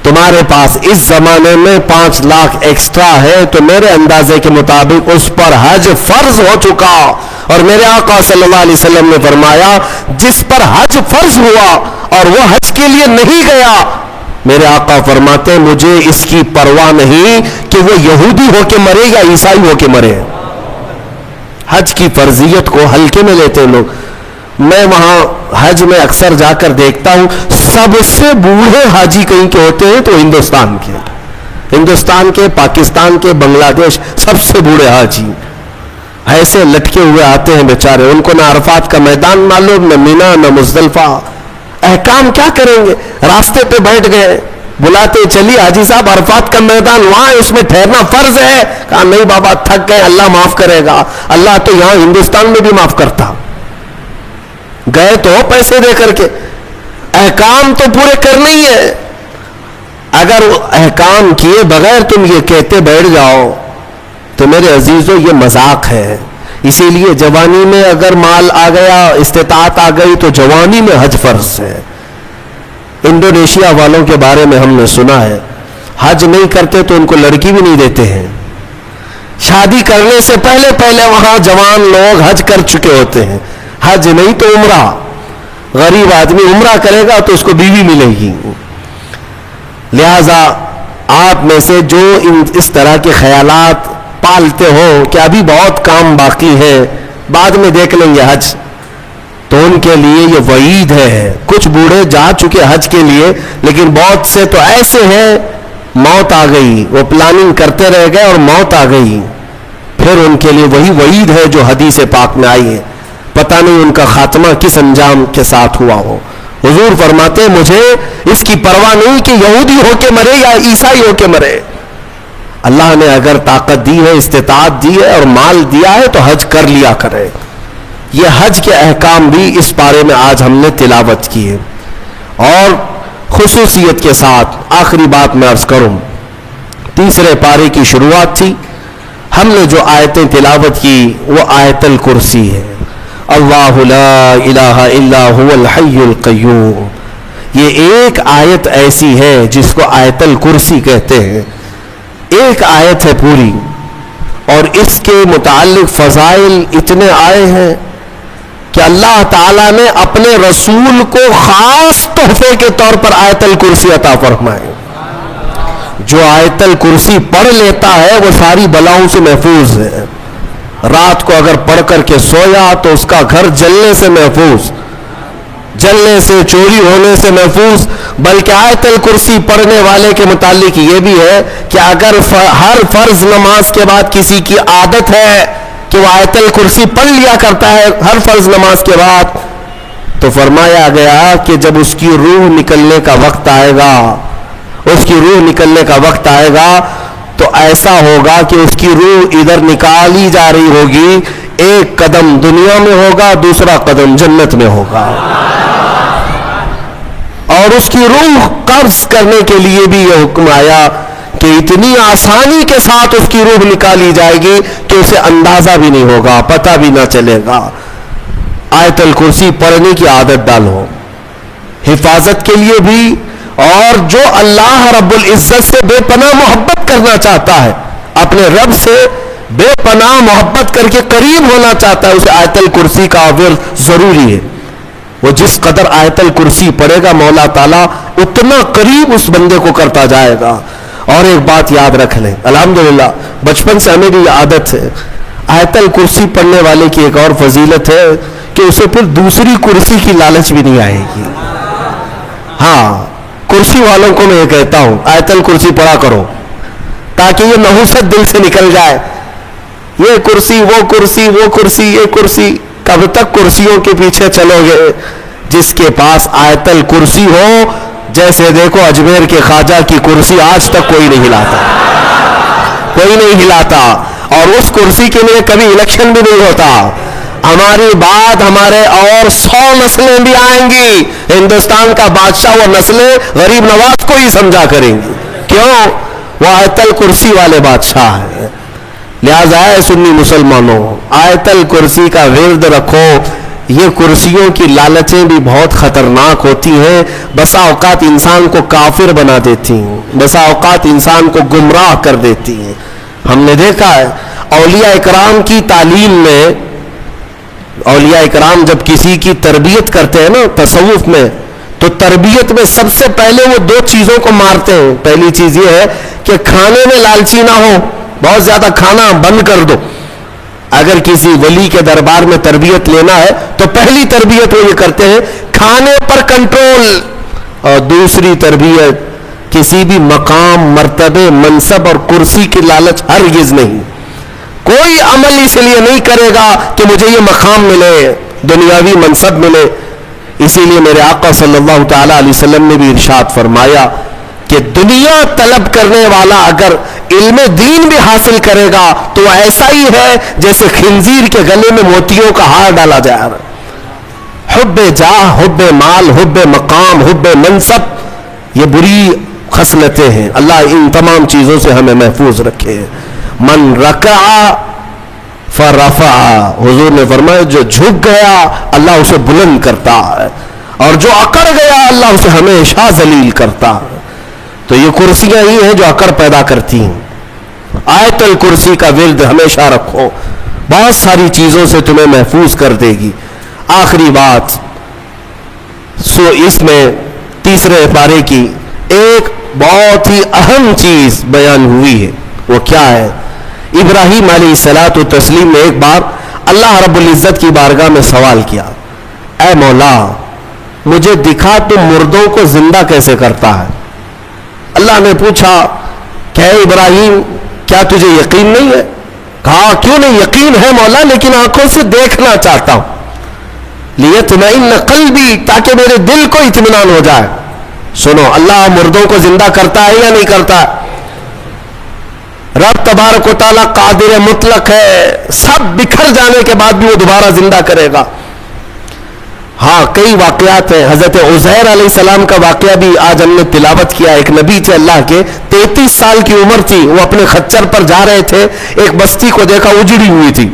तुम्हारे पास इस जमाने में 5 लाख एक्स्ट्रा है तो मेरे अंदाजे के मुताबिक उस पर हज फर्ज हो चुका। और मेरे आका सल्लल्लाहु अलैहि वसल्लम ने फरमाया, जिस पर हज फर्ज हुआ और वो हज के लिए नहीं गया, मेरे आका फरमाते मुझे इसकी परवाह नहीं कि वो यहूदी होके मरे या ईसाई होके मरे। हज की फर्जियत को हल्के में लेते लोग। मैं वहां हज में अक्सर जाकर देखता हूं, सबसे बूढ़े हाजी कहीं के होते हैं तो हिंदुस्तान के, पाकिस्तान के, बांग्लादेश, सबसे बूढ़े हाजी ऐसे लटके हुए आते हैं बेचारे। उनको ना अरफात का मैदान मालूम, न मीना, न मुजदलफा। अहकाम क्या करेंगे? रास्ते पे बैठ गए, बुलाते चलिए हाजी साहब अरफात का मैदान वहां है, उसमें ठहरना फर्ज है। कहा नहीं बाबा थक गए, अल्लाह माफ करेगा। अल्लाह तो यहां हिंदुस्तान में भी माफ करता। गए तो पैसे दे करके, अहकाम तो पूरे करने ही है। अगर अहकाम किए बगैर तुम ये कहते बैठ जाओ तो मेरे अजीजों ये मजाक है। इसीलिए जवानी में अगर माल आ गया, इस्तिताअत आ गई तो जवानी में हज फर्ज है। इंडोनेशिया वालों के बारे में हमने सुना है, हज नहीं करते तो उनको लड़की भी नहीं देते हैं। शादी करने से पहले पहले वहां जवान लोग हज कर चुके होते हैं। हज नहीं तो उम्रा। गरीब आदमी उम्रा करेगा तो उसको बीवी मिलेगी। लिहाजा आप में से जो इस तरह के ख्यालात पालते हो कि अभी बहुत काम बाकी है, बाद में देख लेंगे हज, तो उनके लिए ये वईद है। कुछ बूढ़े जा चुके हज के लिए, लेकिन बहुत से तो ऐसे हैं मौत आ गई, वो प्लानिंग करते रह गए और मौत आ गई। फिर उनके लिए वही वईद है जो हदीस पाक में आई है। पता नहीं उनका खात्मा किस अंजाम के साथ हुआ हो। हुजूर फरमाते मुझे इसकी परवाह नहीं कि यहूदी होके मरे या ईसाई होके मरे। अल्लाह ने अगर ताकत दी है, इस्तिताअत दी है और माल दिया है तो हज कर लिया करे। ये हज के अहकाम भी इस पारे में आज हमने तिलावत की है। और खुसूसियत के साथ आखिरी बात मैं अर्ज करूं, तीसरे पारे की शुरुआत थी, हमने जो आयतें तिलावत की वो आयतल कुर्सी है। अल्लाहु ला इलाहा इल्ला हुवल हय्युल क़य्यूम। ये एक आयत ऐसी है जिसको आयतल कुर्सी कहते हैं। एक आयत है पूरी और इसके मुताल्लिक फजाइल इतने आए हैं कि अल्लाह ताला ने अपने रसूल को खास तोहफे के तौर पर आयतल कुर्सी अता फरमाए। जो आयतल कुर्सी पढ़ लेता है वो सारी बलाओं से महफूज है। रात को अगर पढ़ करके सोया तो उसका घर जलने से महफूज, जलने से, चोरी होने से महफूज। बल्कि आयतल कुर्सी पढ़ने वाले के मुतालिक ये भी है कि अगर हर फर्ज नमाज के बाद किसी की आदत है कि वह आयतल कुर्सी पढ़ लिया करता है हर फर्ज नमाज के बाद, तो फरमाया गया कि जब उसकी रूह निकलने का वक्त आएगा, उसकी रूह निकलने का वक्त आएगा तो ऐसा होगा कि उसकी रूह इधर निकाली जा रही होगी, एक कदम दुनिया में होगा, दूसरा कदम जन्नत में होगा। और उसकी रूह कब्ज करने के लिए भी यह हुक्म आया कि इतनी आसानी के साथ उसकी रूह निकाली जाएगी कि उसे अंदाजा भी नहीं होगा, पता भी ना चलेगा। आयतल कुर्सी पढ़ने की आदत डालो, हिफाजत के लिए भी। और जो अल्लाह रब्बुल इज्जत से बेपनाह मोहब्बत करना चाहता है, अपने रब से बेपनाह मोहब्बत करके करीब होना चाहता है, उसे आयतल कुर्सी का विर्द जरूरी है। वो जिस कदर आयतल कुर्सी पढ़ेगा मौला ताला उतना करीब उस बंदे को करता जाएगा। और एक बात याद रख लें, अल्हम्दुलिल्लाह बचपन से हमें भी आदत है, आयतल कुर्सी पढ़ने वाले की एक और फजीलत है कि उसे फिर दूसरी कुर्सी की लालच भी नहीं आएगी। हाँ, कुर्सी वालों को मैं ये कहता हूं आयतल कुर्सी पढ़ा करो ताकि ये नहुसत दिल से निकल जाए। ये कुर्सी, वो कुर्सी, वो कुर्सी, ये कुर्सी, कब तक कुर्सियों के पीछे चलोगे? जिसके पास आयतल कुर्सी हो, जैसे देखो अजमेर के ख्वाजा की कुर्सी आज तक कोई नहीं हिलाता, कोई नहीं हिलाता। और उस कुर्सी के लिए कभी इलेक्शन भी नहीं होता। हमारी बात हमारे और 100 नस्लें भी आएंगी, हिंदुस्तान का बादशाह वो नस्लें गरीब नवाज को ही समझा करेंगी। क्यों? वो आयतल कुर्सी वाले बादशाह है। लिहाजा है सुन्नी मुसलमानों, आयतल कुर्सी का विर्द रखो। ये कुर्सियों की लालचें भी बहुत खतरनाक होती हैं। बसा औकात इंसान को काफिर बना देती हैं, बसा औकात इंसान को गुमराह कर देती हैं। हमने देखा है औलिया इकराम की तालीम में, औलिया इकराम जब किसी की तरबियत करते हैं ना तसव्वुफ में, तो तरबियत में सबसे पहले वो दो चीजों को मारते हैं। पहली चीज ये है कि खाने में लालची ना हो, बहुत ज्यादा खाना बंद कर दो। अगर किसी वली के दरबार में तरबियत लेना है तो पहली तरबियत वो ये करते हैं खाने पर कंट्रोल। और दूसरी तरबियत किसी भी मकाम, मर्तबे, मनसब और कुर्सी की लालच हरगिज नहीं। कोई अमल इसलिए नहीं करेगा कि मुझे ये मकाम मिले, दुनियावी मनसब मिले। इसीलिए मेरे आका सल्लल्लाहु तआला अलैहि वसल्लम ने भी इरशाद फरमाया कि दुनिया तलब करने वाला अगर इल्म दीन भी हासिल करेगा तो ऐसा ही है जैसे खिंजीर के गले में मोतियों का हार डाला जा रहा है। हुब्बे जाह, हुब्बे माल, हुब्बे मकाम, हुब्बे मनसब, ये बुरी खसलतें हैं। अल्लाह इन तमाम चीजों से हमें महफूज रखे। मन रका फरफा, हुजूर ने फरमाया जो झुक गया अल्लाह उसे बुलंद करता है, और जो अकड़ गया अल्लाह उसे हमेशा जलील करता है। तो ये कुर्सियां ही हैं जो अकड़ पैदा करती हैं। आयतुल कुर्सी का विर्द हमेशा रखो, बहुत सारी चीजों से तुम्हें महफूज कर देगी। आखिरी बात, सो इसमें तीसरे पारे की एक बहुत ही अहम चीज बयान हुई है। वो क्या है? इब्राहीम अलैहिस्सलातु तस्लीम ने एक बार अल्लाह रब्बुल इज्जत की बारगाह में सवाल किया, ऐ मौला मुझे दिखा तुम मुर्दों को जिंदा कैसे करता है। अल्लाह ने पूछा, क्या इब्राहीम क्या तुझे यकीन नहीं है? कहा क्यों नहीं, यकीन है मौला, लेकिन आंखों से देखना चाहता हूं। लियतमइन्न क़ल्बी, ताकि मेरे दिल को इत्मीनान हो जाए। सुनो, अल्लाह मुर्दों को जिंदा करता है या नहीं करता है? रब तबारक व तआला कादिर मुतलक है, सब बिखर जाने के बाद भी वो दोबारा जिंदा करेगा। हाँ, कई वाकयात हैं। हजरत उज़ैर अलैहिस्सलाम का वाकया भी आज हमने तिलावत किया। एक नबी थे अल्लाह के, 33 साल की उम्र थी, वो अपने खच्चर पर जा रहे थे, एक बस्ती को देखा उजड़ी हुई थी,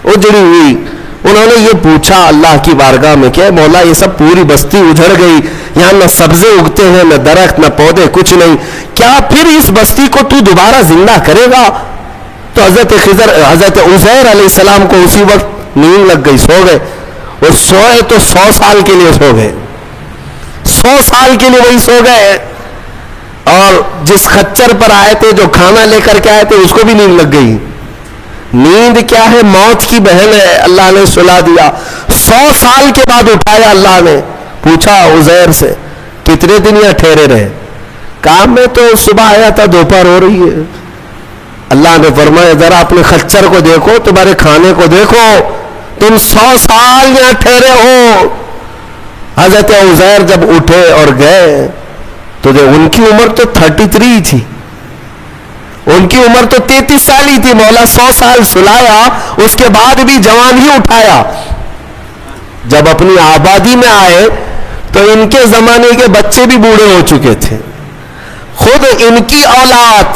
उजड़ी हुई। उन्होंने ये पूछा अल्लाह की बारगाह में, क्या मौला ये सब पूरी बस्ती उजड़ गई, यहाँ न सब्जे उगते हैं, न दरख्त, न पौधे, कुछ नहीं, क्या फिर इस बस्ती को तू दोबारा जिंदा करेगा? तो हजरत उज़ैर अलैहिस्सलाम को उसी वक्त नींद लग गई, सो गए। वो सोए तो 100 साल के लिए सो गए, 100 साल के लिए वही सो गए। और जिस खच्चर पर आए थे, जो खाना लेकर के आए थे, उसको भी नींद लग गई। नींद क्या है, मौत की बहन है। अल्लाह ने सुला दिया। 100 साल के बाद उठाया अल्लाह ने। पूछा उज़ैर से, कितने दिन यहाँ ठहरे रहे? काम में तो सुबह आया था, दोपहर हो रही है। अल्लाह ने फरमाया जरा अपने खच्चर को देखो, तुम्हारे खाने को देखो, तुम 100 साल यहाँ ठहरे हो। हजरत उज़ैर जब उठे और गए तो उनकी उम्र तो 33 थी, उनकी उम्र तो 33 साल ही थी। मौला 100 साल सुलाया, उसके बाद भी जवान ही उठाया। जब अपनी आबादी में आए तो इनके जमाने के बच्चे भी बूढ़े हो चुके थे। खुद इनकी औलाद